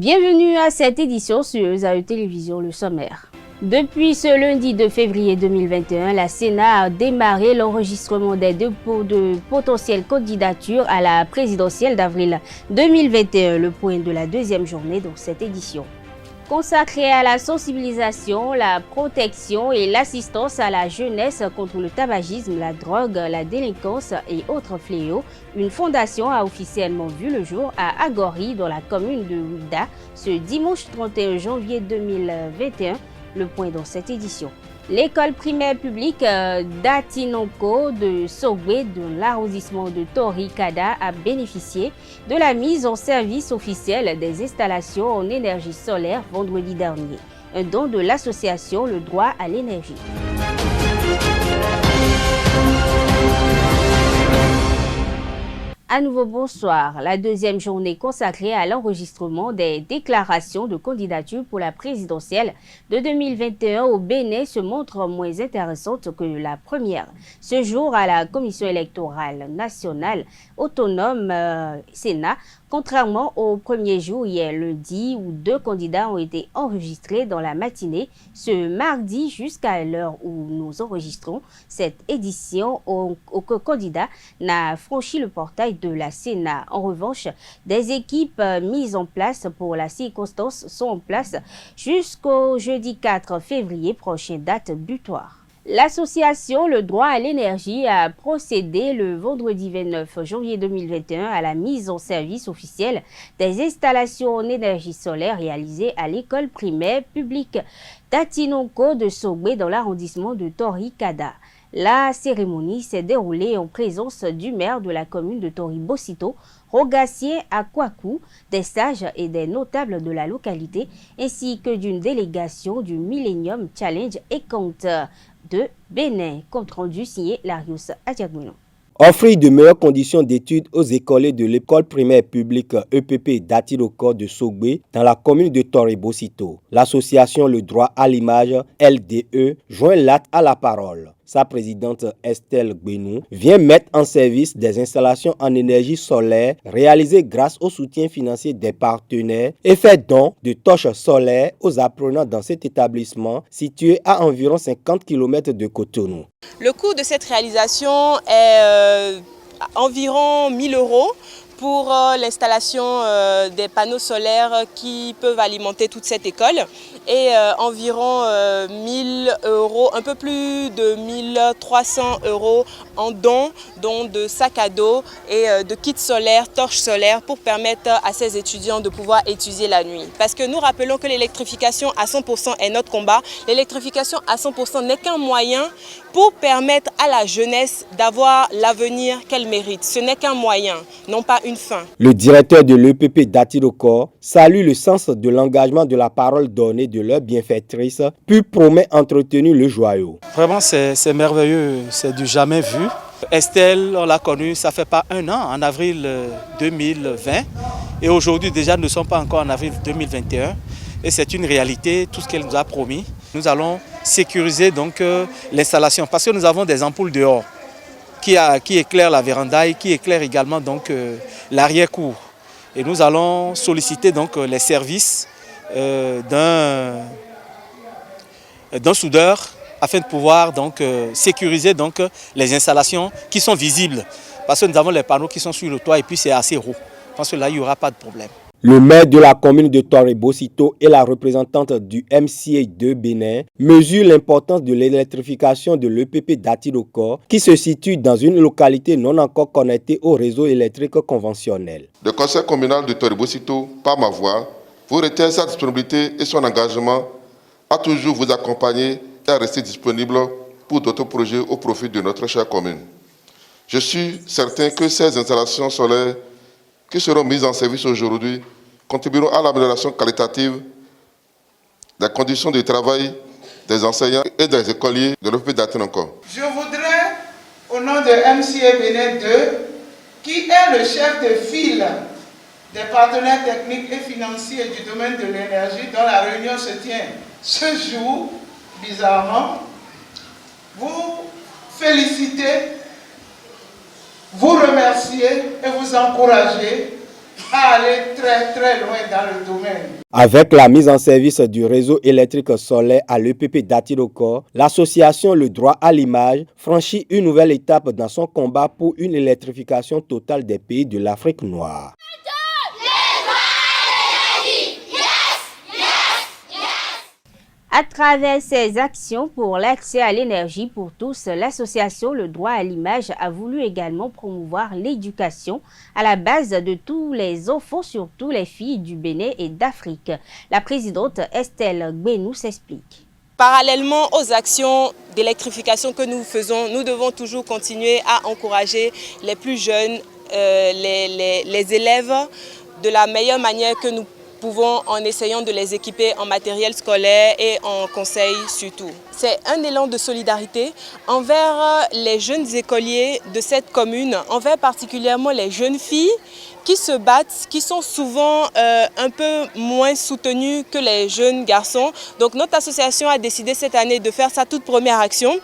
Bienvenue à cette édition sur ZAE Télévision, le sommaire. Depuis ce lundi 2 février 2021, la Sénat a démarré l'enregistrement des dépôts de potentielles candidatures à la présidentielle d'avril 2021, le point de la deuxième journée dans cette édition. Consacrée à la sensibilisation, la protection et l'assistance à la jeunesse contre le tabagisme, la drogue, la délinquance et autres fléaux, une fondation a officiellement vu le jour à Agori, dans la commune de Ouida, ce dimanche 31 janvier 2021, le point dans cette édition. L'école primaire publique d'Atinonko de Sogwe, de l'arrondissement de Tori-Kada, a bénéficié de la mise en service officielle des installations en énergie solaire vendredi dernier, un don de l'association Le Droit à l'énergie. À nouveau, bonsoir. La deuxième journée consacrée à l'enregistrement des déclarations de candidature pour la présidentielle de 2021 au Bénin se montre moins intéressante que la première. Ce jour, à la Commission électorale nationale autonome Sénat, contrairement au premier jour hier lundi où 2 candidats ont été enregistrés dans la matinée, ce mardi jusqu'à l'heure où nous enregistrons cette édition, aucun candidat n'a franchi le portail de la Sénat. En revanche, des équipes mises en place pour la circonstance sont en place jusqu'au jeudi 4 février prochain, date butoir. L'association Le Droit à l'énergie a procédé le vendredi 29 janvier 2021 à la mise en service officielle des installations en énergie solaire réalisées à l'école primaire publique d'Atinonko de Sogwe dans l'arrondissement de Tori-Kada. La cérémonie s'est déroulée en présence du maire de la commune de Tori-Bosito, Rogatien Akwaku, des sages et des notables de la localité, ainsi que d'une délégation du Millennium Challenge et compte de Bénin, compte rendu signé Larius Adjagouno. Offrir de meilleures conditions d'études aux écoliers de l'école primaire publique EPP d'Atinonko de Sogwe dans la commune de Tori-Bosito. L'association Le Droit à l'image, LDE, joint l'AT à la parole. Sa présidente Estelle Gbenou vient mettre en service des installations en énergie solaire réalisées grâce au soutien financier des partenaires et fait don de torches solaires aux apprenants dans cet établissement situé à environ 50 km de Cotonou. Le coût de cette réalisation est environ 1 000 € pour l'installation des panneaux solaires qui peuvent alimenter toute cette école et environ 1 000 €, un peu plus de 1 300 € en dons de sacs à dos et de kits solaires, torches solaires pour permettre à ces étudiants de pouvoir étudier la nuit. Parce que nous rappelons que l'électrification à 100% est notre combat. L'électrification à 100% n'est qu'un moyen pour permettre à la jeunesse d'avoir l'avenir qu'elle mérite. Ce n'est qu'un moyen, non pas une fin. Le directeur de l'EPP d'Atinonko salue le sens de l'engagement de la parole donnée de leur bienfaitrice, puis promet entretenir le joyau. Vraiment, c'est merveilleux, c'est du jamais vu. Estelle, on l'a connue, ça fait pas 1 an, en avril 2020. Et aujourd'hui, déjà, nous ne sommes pas encore en avril 2021. Et c'est une réalité, tout ce qu'elle nous a promis. Nous allons sécuriser donc l'installation parce que nous avons des ampoules dehors qui éclairent la véranda et qui éclairent également donc l'arrière-cour. Et nous allons solliciter donc les services d'un soudeur afin de pouvoir donc sécuriser donc les installations qui sont visibles parce que nous avons les panneaux qui sont sur le toit et puis c'est assez haut. Je pense que là il n'y aura pas de problème. Le maire de la commune de Tori-Bosito et la représentante du MCA de Bénin mesurent l'importance de l'électrification de l'EPP d'Atinonko qui se situe dans une localité non encore connectée au réseau électrique conventionnel. Le conseil communal de Tori-Bosito, par ma voix, vous retient sa disponibilité et son engagement à toujours vous accompagner et à rester disponible pour d'autres projets au profit de notre chère commune. Je suis certain que ces installations solaires qui seront mises en service aujourd'hui contribueront à l'amélioration qualitative des conditions de travail des enseignants et des écoliers de l'EPP d'Atinonko. Je voudrais, au nom de MCA Bénin 2, qui est le chef de file des partenaires techniques et financiers du domaine de l'énergie, dont la réunion se tient ce jour, bizarrement, vous féliciter, vous remercier et vous encourager à aller très très loin dans le domaine. Avec la mise en service du réseau électrique solaire à l'EPP d'Atirokor, l'association Le Droit à l'Image franchit une nouvelle étape dans son combat pour une électrification totale des pays de l'Afrique noire. À travers ses actions pour l'accès à l'énergie pour tous, l'association Le Droit à l'Image a voulu également promouvoir l'éducation à la base de tous les enfants, surtout les filles du Bénin et d'Afrique. La présidente Estelle Gbenou s'explique. Parallèlement aux actions d'électrification que nous faisons, nous devons toujours continuer à encourager les plus jeunes, les élèves de la meilleure manière que nous pouvons en essayant de les équiper en matériel scolaire et en conseil surtout. C'est un élan de solidarité envers les jeunes écoliers de cette commune, envers particulièrement les jeunes filles qui se battent, qui sont souvent un peu moins soutenues que les jeunes garçons. Donc notre association a décidé cette année de faire sa toute première action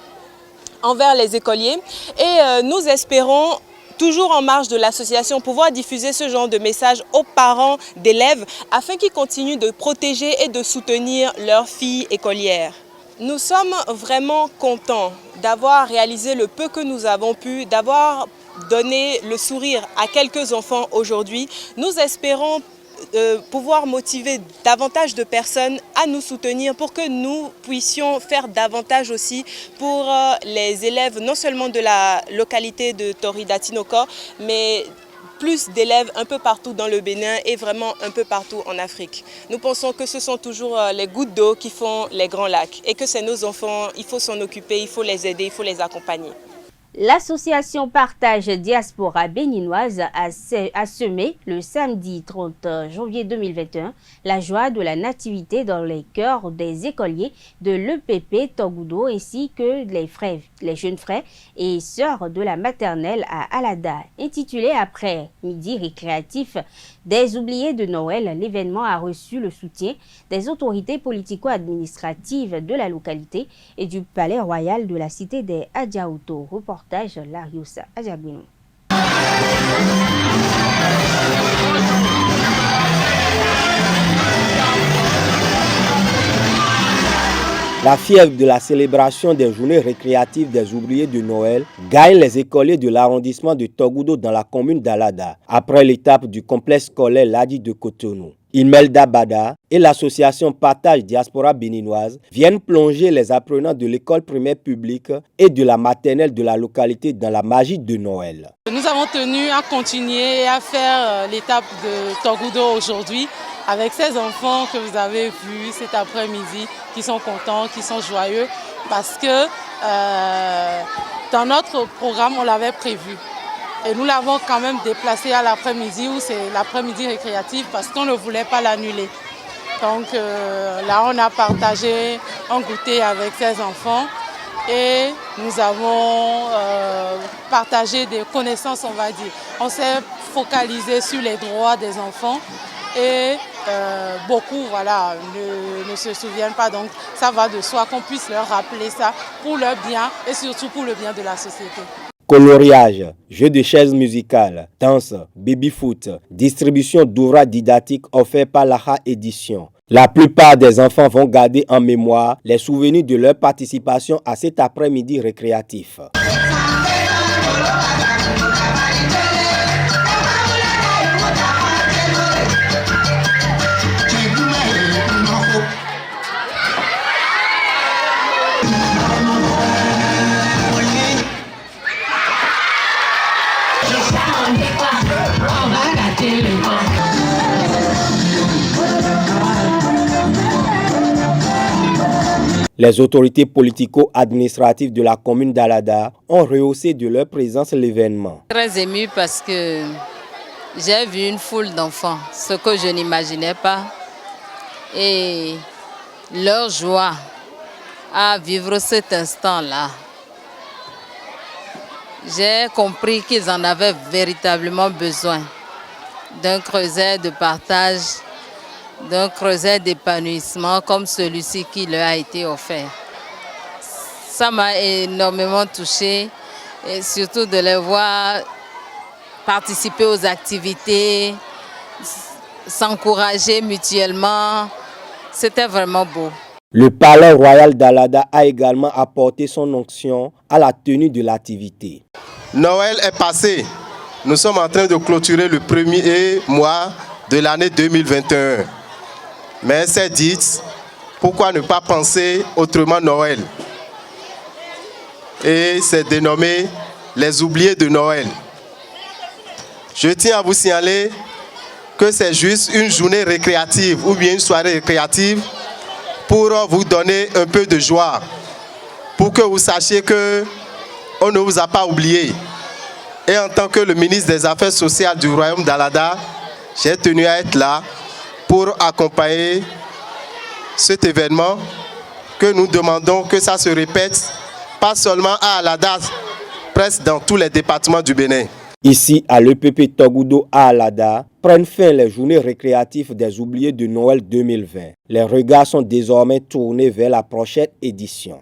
envers les écoliers et nous espérons toujours en marge de l'association, pouvoir diffuser ce genre de messages aux parents d'élèves afin qu'ils continuent de protéger et de soutenir leurs filles écolières. Nous sommes vraiment contents d'avoir réalisé le peu que nous avons pu, d'avoir donné le sourire à quelques enfants aujourd'hui. Nous espérons pouvoir motiver davantage de personnes à nous soutenir pour que nous puissions faire davantage aussi pour les élèves non seulement de la localité de Tori d'Atinokor, mais plus d'élèves un peu partout dans le Bénin et vraiment un peu partout en Afrique. Nous pensons que ce sont toujours les gouttes d'eau qui font les grands lacs et que c'est nos enfants, il faut s'en occuper, il faut les aider, il faut les accompagner. L'association Partage Diaspora béninoise a semé le samedi 30 janvier 2021 la joie de la nativité dans les cœurs des écoliers de l'EPP Togoudo ainsi que les jeunes frères et sœurs de la maternelle à Alada. Intitulé après-midi récréatif des oubliés de Noël, l'événement a reçu le soutien des autorités politico-administratives de la localité et du palais royal de la cité des Adjaouto. Reportage Lariusa Adjabino. La fièvre de la célébration des journées récréatives des ouvriers de Noël gagne les écoliers de l'arrondissement de Togoudo dans la commune d'Alada, après l'étape du complexe scolaire Ladi de Cotonou. Imelda Bada et l'association Partage Diaspora béninoise viennent plonger les apprenants de l'école primaire publique et de la maternelle de la localité dans la magie de Noël. Nous avons tenu à continuer et à faire l'étape de Togoudo aujourd'hui avec ces enfants que vous avez vus cet après-midi, qui sont contents, qui sont joyeux, parce que dans notre programme, on l'avait prévu. Et nous l'avons quand même déplacé à l'après-midi, où c'est l'après-midi récréatif, parce qu'on ne voulait pas l'annuler. Donc là, on a partagé un goûter avec ces enfants et nous avons partagé des connaissances, on va dire. On s'est focalisé sur les droits des enfants et beaucoup voilà, ne se souviennent pas. Donc ça va de soi qu'on puisse leur rappeler ça pour leur bien et surtout pour le bien de la société. Coloriage, jeux de chaises musicales, danse, baby-foot, distribution d'ouvrages didactiques offerts par l'AHA Édition. La plupart des enfants vont garder en mémoire les souvenirs de leur participation à cet après-midi récréatif. Les autorités politico-administratives de la commune d'Alada ont rehaussé de leur présence l'événement. Très émue parce que j'ai vu une foule d'enfants, ce que je n'imaginais pas. Et leur joie à vivre cet instant-là. J'ai compris qu'ils en avaient véritablement besoin d'un creuset de partage, d'un creuset d'épanouissement comme celui-ci qui leur a été offert. Ça m'a énormément touchée, et surtout de les voir participer aux activités, s'encourager mutuellement. C'était vraiment beau. Le palais royal d'Alada a également apporté son onction à la tenue de l'activité. Noël est passé. Nous sommes en train de clôturer le premier mois de l'année 2021. Mais c'est dit, pourquoi ne pas penser autrement Noël? Et c'est dénommé les oubliés de Noël. Je tiens à vous signaler que c'est juste une journée récréative ou bien une soirée récréative pour vous donner un peu de joie, pour que vous sachiez qu'on ne vous a pas oublié. Et en tant que le ministre des Affaires sociales du Royaume d'Alada, j'ai tenu à être là pour accompagner cet événement que nous demandons que ça se répète, pas seulement à Alada, presque dans tous les départements du Bénin. Ici, à l'EPP Togoudo à Alada, prennent fin les journées récréatives des oubliés de Noël 2020. Les regards sont désormais tournés vers la prochaine édition.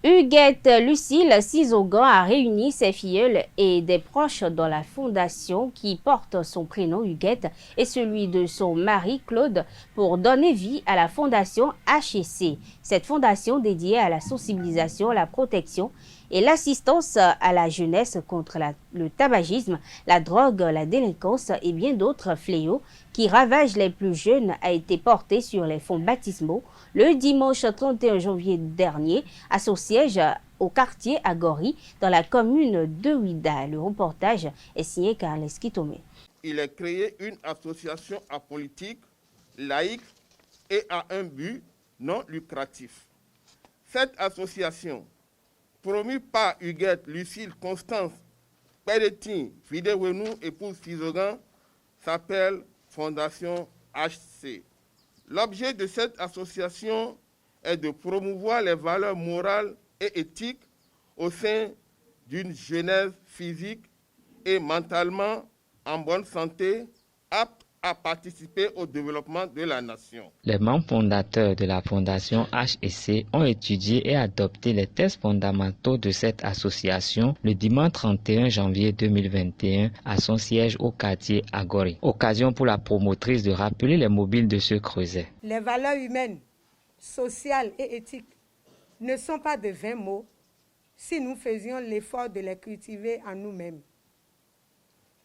Huguette Lucille Sizogan a réuni ses filleuls et des proches dans la fondation qui porte son prénom Huguette et celui de son mari Claude pour donner vie à la fondation HEC. Cette fondation dédiée à la sensibilisation, la protection et l'assistance à la jeunesse contre le tabagisme, la drogue, la délinquance et bien d'autres fléaux qui ravagent les plus jeunes a été portée sur les fonds baptismaux le dimanche 31 janvier dernier à son siège au quartier Agori dans la commune de Ouida. Le reportage est signé Carles Kitomé. Il est créé une association apolitique, laïque et à un but non lucratif. Cette association, promue par Huguette Lucille Constance Péretin Fidéwenou, épouse Sizogan, s'appelle Fondation HC. L'objet de cette association est de promouvoir les valeurs morales et éthiques au sein d'une jeunesse physique et mentalement en bonne santé, apte à participer au développement de la nation. Les membres fondateurs de la Fondation HEC ont étudié et adopté les textes fondamentaux de cette association le dimanche 31 janvier 2021 à son siège au quartier Agori. Occasion pour la promotrice de rappeler les mobiles de ce creuset. Les valeurs humaines, sociales et éthiques ne sont pas de vains mots si nous faisions l'effort de les cultiver en nous-mêmes.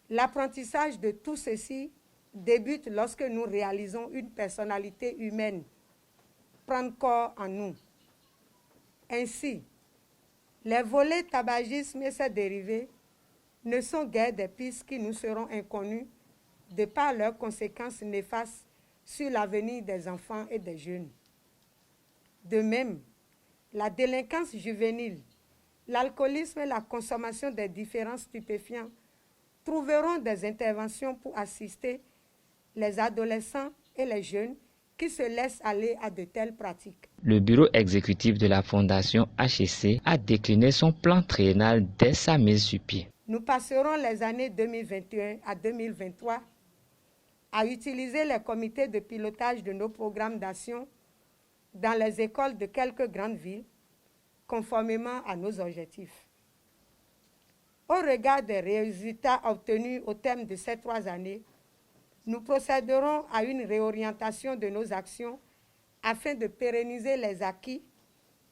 L'apprentissage de tout ceci débute lorsque nous réalisons une personnalité humaine prendre corps en nous. Ainsi, les volets tabagisme et ses dérivés ne sont guère des pistes qui nous seront inconnues de par leurs conséquences néfastes sur l'avenir des enfants et des jeunes. De même, la délinquance juvénile, l'alcoolisme et la consommation des différents stupéfiants trouveront des interventions pour assister les adolescents et les jeunes qui se laissent aller à de telles pratiques. Le bureau exécutif de la Fondation HEC a décliné son plan triennal dès sa mise sur pied. Nous passerons les années 2021 à 2023 à utiliser les comités de pilotage de nos programmes d'action dans les écoles de quelques grandes villes, conformément à nos objectifs. Au regard des résultats obtenus au terme de ces 3 années, nous procéderons à une réorientation de nos actions afin de pérenniser les acquis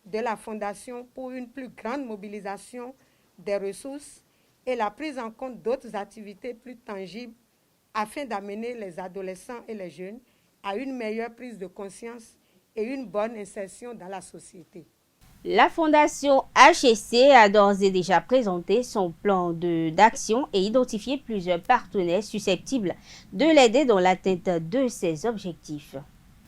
de la Fondation pour une plus grande mobilisation des ressources et la prise en compte d'autres activités plus tangibles afin d'amener les adolescents et les jeunes à une meilleure prise de conscience et une bonne insertion dans la société. La Fondation HEC a d'ores et déjà présenté son plan d'action et identifié plusieurs partenaires susceptibles de l'aider dans l'atteinte de ses objectifs.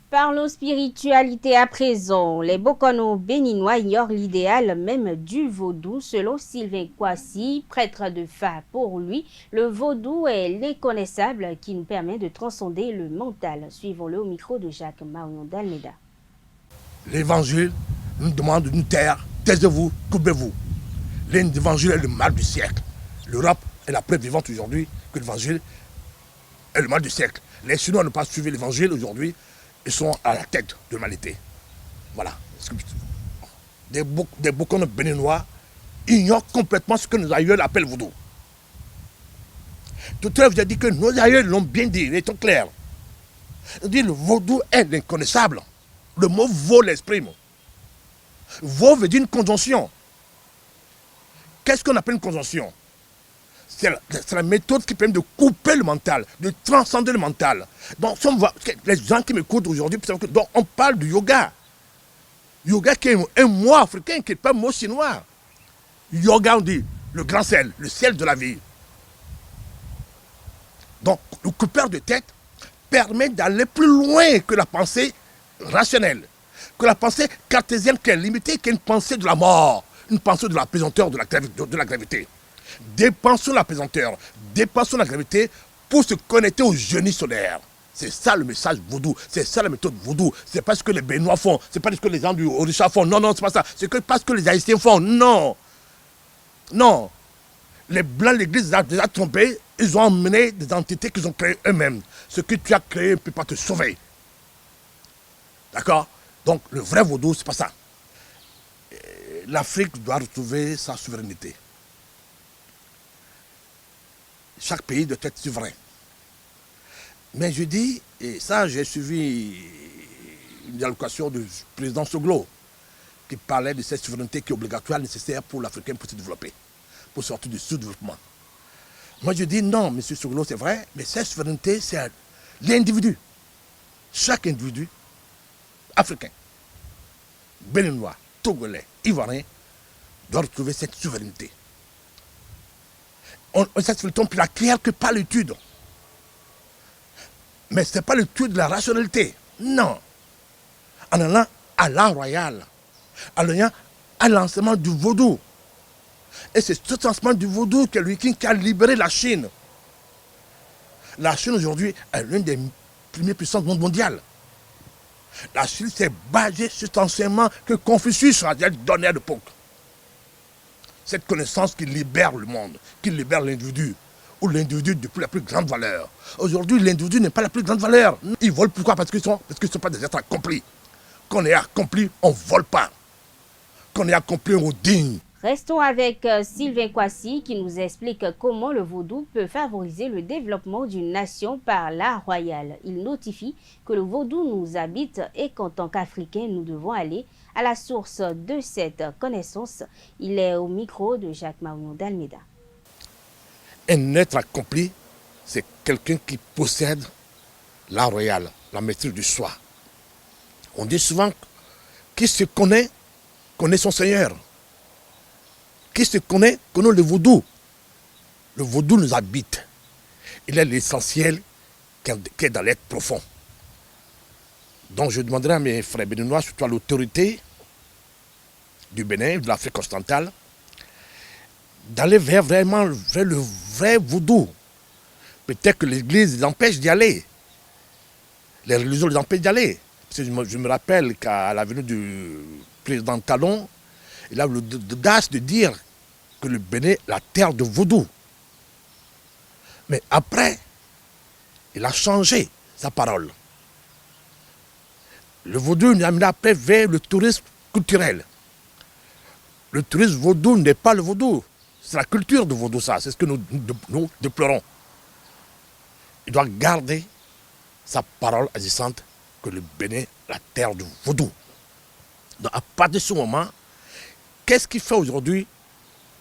Parlons spiritualité à présent. Les Bokono béninois ignorent l'idéal même du vaudou. Selon Sylvain Kwasi, prêtre de Fa, pour lui, le vaudou est l'inconnaissable qui nous permet de transcender le mental. Suivons-le au micro de Jacques Marion d'Almeida. L'évangile nous demande de nous taire. Taisez-vous, courbez-vous. L'évangile est le mal du siècle. L'Europe est la preuve vivante aujourd'hui que l'évangile est le mal du siècle. Les Chinois n'ont pas suivi l'évangile aujourd'hui. Ils sont à la tête de l'humanité. Voilà. des Bokone béninois ignorent complètement ce que nos aïeux appellent vaudou. Tout à l'heure, vous avez dit que nos aïeux l'ont bien dit, ils sont clairs. Dit le vaudou est l'inconnaissable. Le mot vaud l'exprime. Vaud veut dire une conjonction. Qu'est-ce qu'on appelle une conjonction? C'est la méthode qui permet de couper le mental, de transcender le mental. Donc, les gens qui m'écoutent aujourd'hui, on parle du yoga. Yoga qui est un mot africain, qui n'est pas un mot chinois. Yoga, on dit le grand sel, le sel de la vie. Donc, le coupeur de tête permet d'aller plus loin que la pensée rationnelle, que la pensée cartésienne qui est limitée, qui est une pensée de la mort, une pensée de la pesanteur, de la gravité. Dépensons la pesanteur, dépensons la gravité pour se connecter au génie solaire. C'est ça le message vaudou, c'est ça la méthode vaudou. C'est pas ce que les Béninois font, c'est pas ce que les gens du Orisha font, non, c'est pas ça. C'est pas ce que les Haïtiens font, non. Non. Les Blancs, l'Église les a trompés, ils ont emmené des entités qu'ils ont créées eux-mêmes. Ce que tu as créé ne peut pas te sauver. D'accord? Donc le vrai vaudou, c'est pas ça. L'Afrique doit retrouver sa souveraineté. Chaque pays doit être souverain. Mais je dis, et ça j'ai suivi une dialocation du président Soglo qui parlait de cette souveraineté qui est obligatoire, nécessaire pour l'Africain pour se développer, pour sortir du sous-développement. Moi je dis non, M. Soglo, c'est vrai, mais cette souveraineté, c'est l'individu. Chaque individu africain, béninois, togolais, ivoirien, doit retrouver cette souveraineté. Cette souveraineté, on peut l'acquérir que par l'étude. Mais ce n'est pas l'étude de la rationalité. Non. En allant à l'art royal, en allant à l'enseignement du vaudou. Et c'est cet enseignement du vaudou qui a libéré la Chine. La Chine aujourd'hui est l'une des premières puissances mondiales. La Chine s'est basée sur cet enseignement que Confucius a donné à l'époque. Cette connaissance qui libère le monde, qui libère l'individu, ou l'individu depuis la plus grande valeur. Aujourd'hui, l'individu n'est pas la plus grande valeur. Ils volent pourquoi? Parce qu'ils ne sont pas des êtres accomplis. Qu'on est accompli, on ne vole pas. Qu'on est accompli, on digne. Restons avec Sylvain Kwasi qui nous explique comment le vaudou peut favoriser le développement d'une nation par l'art royal. Il notifie que le vaudou nous habite et qu'en tant qu'Africains, nous devons aller à la source de cette connaissance. Il est au micro de Jacques Marion d'Almeida. Un être accompli, c'est quelqu'un qui possède l'art royal, la maîtrise du soi. On dit souvent qui se connaît son Seigneur. Qui se connaît le vaudou. Le vaudou nous habite. Il est l'essentiel qui est dans l'être profond. Donc je demanderai à mes frères béninois, surtout à l'autorité du Bénin, de l'Afrique occidentale, d'aller vers le vrai vaudou. Peut-être que l'Église les empêche d'y aller. Les religions les empêchent d'y aller. Parce que je me rappelle qu'à la venue du président Talon, il a l'audace de dire que le Bénin est la terre de vaudou. Mais après, il a changé sa parole. Le vaudou nous a amené après vers le tourisme culturel. Le tourisme vaudou n'est pas le vaudou. C'est la culture de vaudou, ça. C'est ce que nous déplorons. Il doit garder sa parole agissante que le Bénin est la terre du vaudou. Donc à partir de ce moment, qu'est-ce qui fait aujourd'hui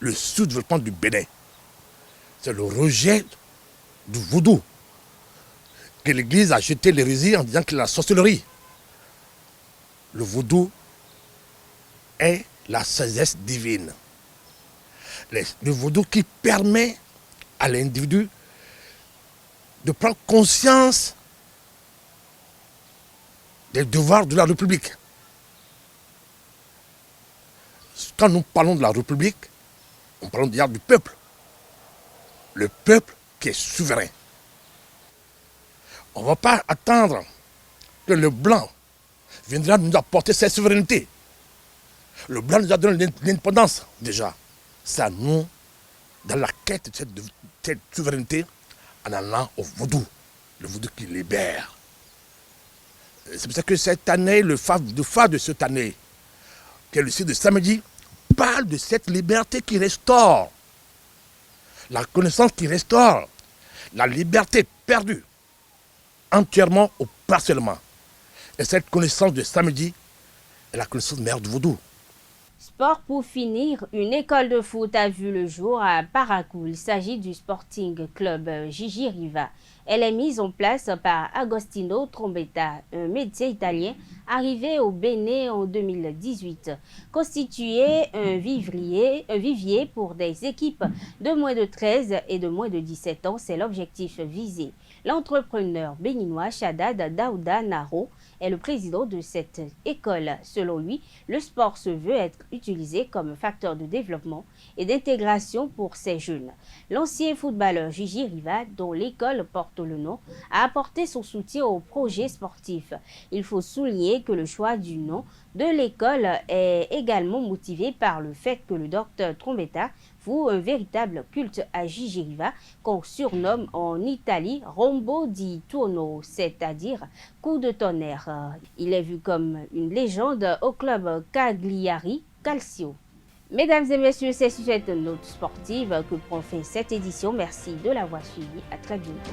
le sous-développement du Bénin? C'est le rejet du vaudou. Que l'Église a jeté l'hérésie en disant que la sorcellerie. Le vaudou est la sagesse divine. Le vaudou qui permet à l'individu de prendre conscience des devoirs de la République. Quand nous parlons de la République, on parle déjà du peuple. Le peuple qui est souverain. On ne va pas attendre que le blanc viendra nous apporter cette souveraineté. Le blanc nous a donné l'indépendance déjà. C'est à nous, dans la quête de cette souveraineté, en allant au vaudou. Le vaudou qui libère. C'est pour ça que cette année, le phare de cette année, qui est le site de samedi, parle de cette liberté qui restaure. La connaissance qui restaure. La liberté perdue entièrement ou partiellement. Et cette connaissance de samedi est la connaissance meilleure du vaudou. Sport pour finir, une école de foot a vu le jour à Parakou. Il s'agit du Sporting Club Gigi Riva. Elle est mise en place par Agostino Trombetta, un médecin italien arrivé au Bénin en 2018. Constituer un vivier pour des équipes de moins de 13 et de moins de 17 ans, c'est l'objectif visé. L'entrepreneur béninois Shaddad Daouda Naro est le président de cette école. Selon lui, le sport se veut être utilisé comme facteur de développement et d'intégration pour ces jeunes. L'ancien footballeur Gigi Riva, dont l'école porte le nom, a apporté son soutien au projet sportif. Il faut souligner que le choix du nom de l'école est également motivé par le fait que le docteur Trombetta voue un véritable culte à Gigi Riva, qu'on surnomme en Italie Rombo di Tuono, c'est-à-dire coup de tonnerre. Il est vu comme une légende au club Cagliari Calcio. Mesdames et messieurs, c'est sur cette note sportive que prend fin cette édition. Merci de l'avoir suivi. À très bientôt.